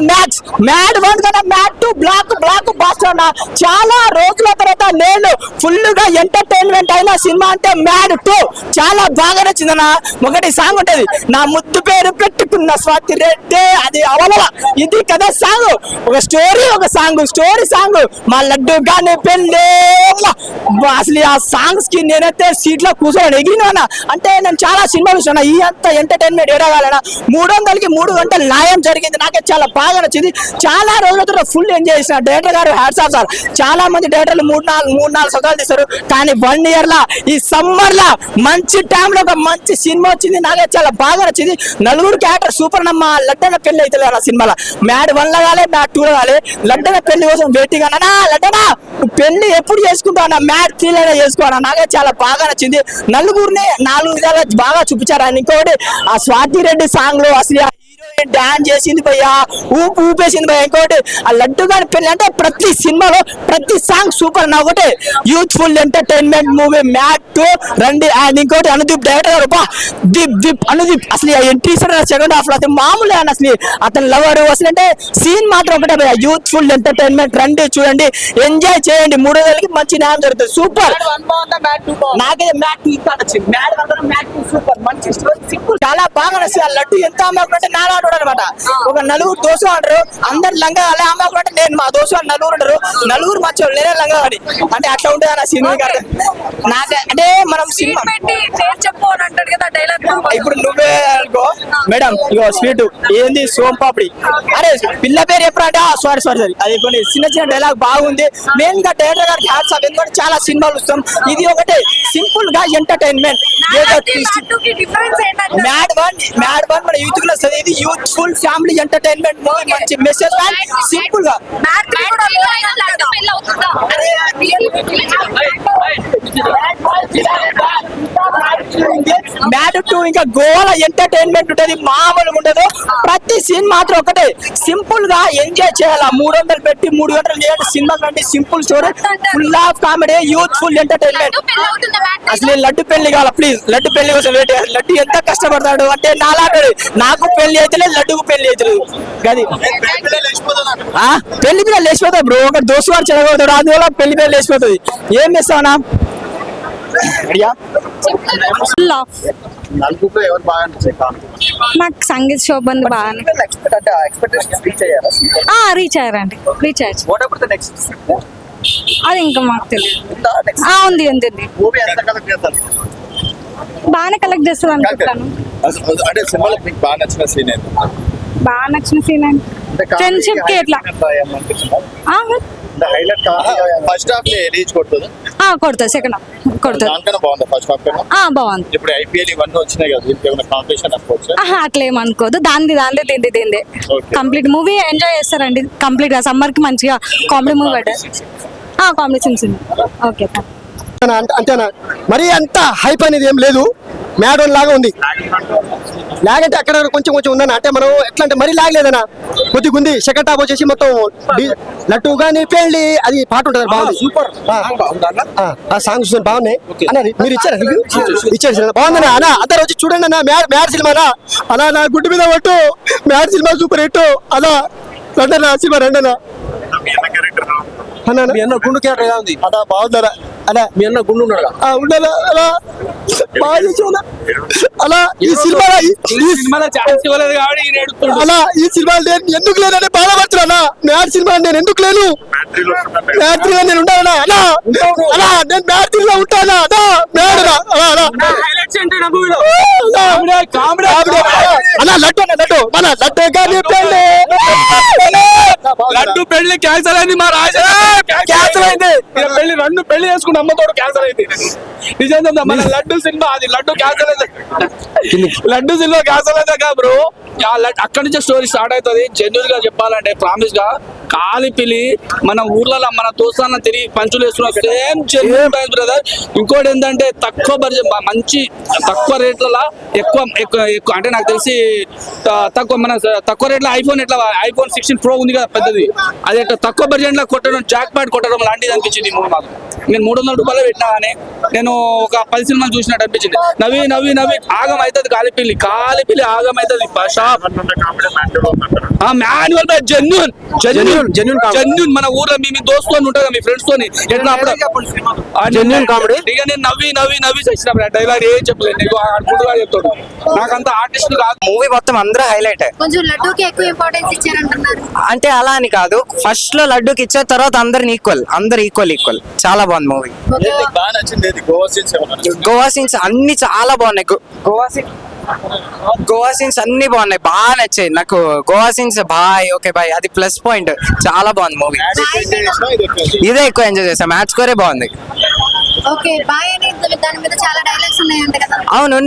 Max mad 1 కన్నా mad 2 black buster అన్న. చాలా రోజుల తర్వాత నేను ఫుల్ గా ఎంటర్టైన్మెంట్ అయిన సినిమా అంటే మ్యాడ్ 2 చాలా బాగా నచ్చిందన్న. ఒకటి సాంగ్ ఉంటది, నా ముద్దు పేరు పెట్టుకున్న స్వాతి రెడ్డి, అది అవల ఇది కదా సాంగ్. ఒక స్టోరీ సాంగ్ మా లడ్డు గాని పెళ్ళి. అసలు ఆ సాంగ్స్ కి నేనైతే సీట్ లో కూర్చొని ఎగిరినా. అంటే నేను చాలా సినిమాలు చూసిన, ఈ అంత ఎంటర్టైన్మెంట్ ఎడగాలన్నా 300కి 3 గంటలు న్యాయం జరిగింది. నాకే చాలా బాగా నచ్చింది. చాలా రోజుల తర్వాత ఫుల్ ఎంజాయ్ చేసిన. డైరెక్టర్ గారు హ్యాట్స్ ఆఫ్ సార్. చాలా మంది డైరెక్టర్లు 3-4 సంవత్సరాలు తీస్తారు, కానీ 1 ఇయర్ లా ఈ సమ్మర్ లా మంచి టైం లో ఒక మంచి సినిమా వచ్చింది. నాకే చాలా బాగా నచ్చింది. నలుగురు క్యారెక్టర్ సూపర్ నమ్మ. లడ్డన పెళ్లి అయితే ఆ సినిమాలో మ్యాడ్ 1 లో కాలే, మ్యాడ్ 2 లో కాలే. లడ్డన పెళ్లి కోసం వెయిటింగ్ అన్నా. లడ్డనా పెళ్లి ఎప్పుడు చేసుకుంటావు? మ్యాడ్ 3 లో చేసుకోవాలా. నాకే చాలా బాగా నచ్చింది. నలుగురిని 4 విధాలుగా బాగా చూపించారు. ఆయన ఇంకొకటి ఆ స్వాతి రెడ్డి సాంగ్ లో అసలు హీరోయిన్ డాన్స్ చేసింది భయ్యా, ఊపేసింది భయ్యా. ఇంకోటి ఆ లడ్డు గారి పెళ్లి అంటే ప్రతి సినిమాలో ప్రతి సాంగ్ సూపర్. నా ఒకటి యూత్ఫుల్ ఎంటర్టైన్మెంట్ మూవీ మ్యాడ్ 2 రండి. అండ్ ఇంకోటి అనుదీప్ డైరెక్టర్ గారు దీప్ అనుదీప్ అసలు ఎంట్రీ సెకండ్ హాఫ్ లో అతను మామూలు ఆయన అసలు అతను లవర్ అసలు అంటే సీన్ మాత్రం ఒకటే భయ్యా. యూత్ఫుల్ ఎంటర్టైన్మెంట్ రండి, చూడండి, ఎంజాయ్ చేయండి. 300కి మంచి న్యాయం జరుగుతుంది. సూపర్. నాకైతే మ్యాడ్ 2 ఇంకా నచ్చింది. మ్యాడ్ 2 సూపర్, మంచి స్టోరీ, సింపుల్, చాలా బాగా నచ్చింది. ఆ లడ్డు ఎంత అమ్మాకుంటే నాలుగు అనమాట. ఒక నలుగురు దోస్తులు అంటారు, అందరు లంగా అలా అమ్మాకుంటే నేను మా దోస్తులు నలుగురు ఉంటారు. నలుగురు మంచి నేనే లంగా అని అంటే అట్లా ఉంటుంది అన్న సినిమా. నాకే అంటే మనం సినిమా ఇప్పుడు నువ్వే అనుకో మేడం, ఇగో స్వీట్ ఏంది సోంపాపిడి, అరే పిల్ల పేరు ఎప్పుడంటే సారీ అది కొన్ని చిన్న డైలాగ్ బాగుంది. మెయిన్ గా డైరెక్టర్ గారికి హ్యాట్స్ ఆఫ్. ఎందుకంటే చాలా సినిమాలు చూస్తాం, ఇది ఒకటే సింపుల్ గా ఎంటర్టైన్మెంట్. మ్యాడ్ వన్ మన యూత్ క్లాస్, ఇది యూత్ఫుల్ ఫ్యామిలీ ఎంటర్టైన్మెంట్ మూవీ. మంచి మెసేజ్ సింపుల్ గా. మ్యాడ్ 2 ఇంకా గోవా ఎంటర్టైన్మెంట్ ఉంటది, మామూలుగా ఉండదు. ప్రతి సీన్ మాత్రం ఒకటే సింపుల్ గా ఎంజాయ్ చేయాలా. 300 పెట్టి 3 గంటలు చేయాలి సినిమా కంటే. Simple story, full of comedy, youthful entertainment. అసలు లడ్డు పెళ్లి కావాలా ప్లీజ్, లడ్డు పెళ్లి కోసం వెయిట్ చేయాలి. లడ్డు ఎంత కష్టపడతాడు అంటే నాలాంటి నాకు పెళ్లి అయితే లడ్డుకు పెళ్లి అవుతుంది. అది పెళ్లి మీద లేచిపోతాయి బ్రో. ఒక దోస్తు వాడు చెడగొడతాడు, అందువల్ల పెళ్లి మీద లేచిపోతుంది. ఏం చేస్తావునా? నాకు సంగీత్ శోభన్ బాగా రీచ్ అయ్యారండి. అది ఇంకా మాకు తెలియదు. ఉంది బాగానే కలెక్ట్ చేస్తుంది అనుకుంటాను. బాగా నచ్చిన సీన్ అంటే ఫ్రెండ్షిప్ కి ఎట్లా ఫస్ట్ హాఫ్ రీచ్ కొడుతుంది, కొడుతుంది. సెకండ్ హాఫ్ కొడుతుంది. ఫస్ట్ హాఫ్ బాగుంది. ఇప్పుడు ఐపీఎల్ ఇవన్నీ వచ్చినాయి కదా, దీనికి కాంపిటీషన్ అనుకోవచ్చు. అట్లేం అనుకోదు. దీందే కంప్లీట్ మూవీ ఎంజాయ్ చేస్తారండి. కంప్లీట్ గా సమ్మర్ కి మంచిగా కామెడీ మూవీ కామెడీ సీన్స్ ఉంది. ఓకే అంతేనా? మరి అంత హైప్ అనేది ఏం లేదు. మ్యాడ్ 1 లాగా ఉంది. లాగ్ అంటే అక్కడ కొంచెం ఉందన్న. అంటే మనం ఎట్లా అంటే మరీ లాగ్ లేదన్నా, కొద్దిగా ఉంది. సెకండ్ హాఫ్ వచ్చేసి మొత్తం లడ్డు గాని పెళ్లి అది పాట ఉంటుంది, బాగుంది. సూపర్. ఆ సాంగ్స్ బాగున్నాయి అన్న. మీరు ఇచ్చారు బాగుందన్నా అన్న. అందరు వచ్చి చూడండి అన్న. మ్యాడ్ సినిమానా అలా నా గుడ్డు మీద పట్టు. మ్యాడ్ సినిమా సూపర్ హిట్ అలా రండన్నా సినిమా రండన్నా. గుండు క్యారెక్టర్ ఉంది అదా బాగుందరా అలా. మీ అన్న గుండు ఉన్నాడు ఉండాలా అలా బాగా చేసావునా అలా. ఈ సినిమా అలా ఈ సినిమా నేను ఎందుకు లేనని బాధపడుతున్నా. మ్యాడ్ సినిమా నేను ఎందుకు లేను? మ్యాడ్ 3 నేను ఉండాలనా అలా అలా. నేను మ్యాడ్ 3 లో ఉంటానా అలా. మ్యాడ్ అలా లడ్డు లడ్డు మన లడ్డు కానీ లడ్డు పెళ్లి క్యాన్సల్ అయింది. మా రాజా క్యాన్సల్ అయింది. పెళ్లి రెండు పెళ్లి చేసుకున్న అమ్మతోడు క్యాన్సల్ అయింది. నిజంగా మన లడ్డు సినిమా అది లడ్డు క్యాన్సల్ అయింది. లడ్డు సినిమా క్యాన్సల్ అయితే బ్రో. అక్కడి నుంచే స్టోరీ స్టార్ట్ అవుతుంది. జెన్యున్ గా చెప్పాలంటే ప్రామిస్ గా కాలిపిలి మన ఊర్లలో మన దోస్తాన తిరిగి పంచులు వేస్తున్న సేమ్ జెన్యూన్ బ్రదర్. ఇంకోటి ఏంటంటే తక్కువ బడ్జెట్ మంచి తక్కువ రేట్లలో ఎక్కువ ఎక్కువ ఎక్కువ అంటే నాకు తెలిసి తక్కువ మన తక్కువ రేట్లో ఐఫోన్ 16 Pro ఉంది కదా పెద్దది, అది ఎట్లా తక్కువ బడ్జెట్లో కొట్టడం జాక్ ప్యాడ్ కొట్టడం లాంటిది అనిపించింది ఈ మూవీ మాకు. నేను 300 రూపాయలు పెట్టినా కానీ నేను ఒక 10 సినిమాలు చూసినట్టు అనిపించింది. నవ్వి నవ్వి నవ్వి ఆగం అవుతుంది కాలిపిల్లి ఆగం అవుతుంది. మాన్యువల్ జెన్యూన్ జెన్యూన్ మన ఊర్లో మీ దోస్తు ఉంటుంది కదా, మీ ఫ్రెండ్స్ తోని ఎట్లా అప్పుడు జెన్యూన్ కామెడీ. ఇక నేను నవ్వి నవ్వి నవ్వి చేసిన డైలాగ్ ఏం చెప్పలేదు, నీకు గుడ్డుగా చెప్తాడు. నాకంత ఆర్టిస్ట్ కాదు. మూవీ మొత్తం అందరూ హైలైట్. కొంచెం లడ్డూకి ఎక్కువ ఇంపార్టెన్స్ ఇచ్చారంటున్నారు. అంటే అలా అని కాదు, ఫస్ట్ లో లడ్డూకి ఇచ్చే తర్వాత అందరు ఈక్వల్ చాలా బాగుంది మూవీ. బాగా నచ్చింది గోవా సీన్స్ ఏమన్నా? గోవా సీన్స్ అన్ని చాలా బాగున్నాయి. గోవా సీన్స్ అన్ని బాగున్నాయి, బాగా నచ్చాయి నాకు. గోవా సీన్స్ బాయ్ అది ప్లస్ పాయింట్. చాలా బాగుంది మూవీ. ఇదే ఎక్కువ ఎంజాయ్ చేసాం. మ్యాచ్ స్కోరే బాగుంది. ఓకే బాయ్ అని దాని మీద చాలా డైలాగ్స్ ఉన్నాయంట కదా. అవును ఉన్నాయి.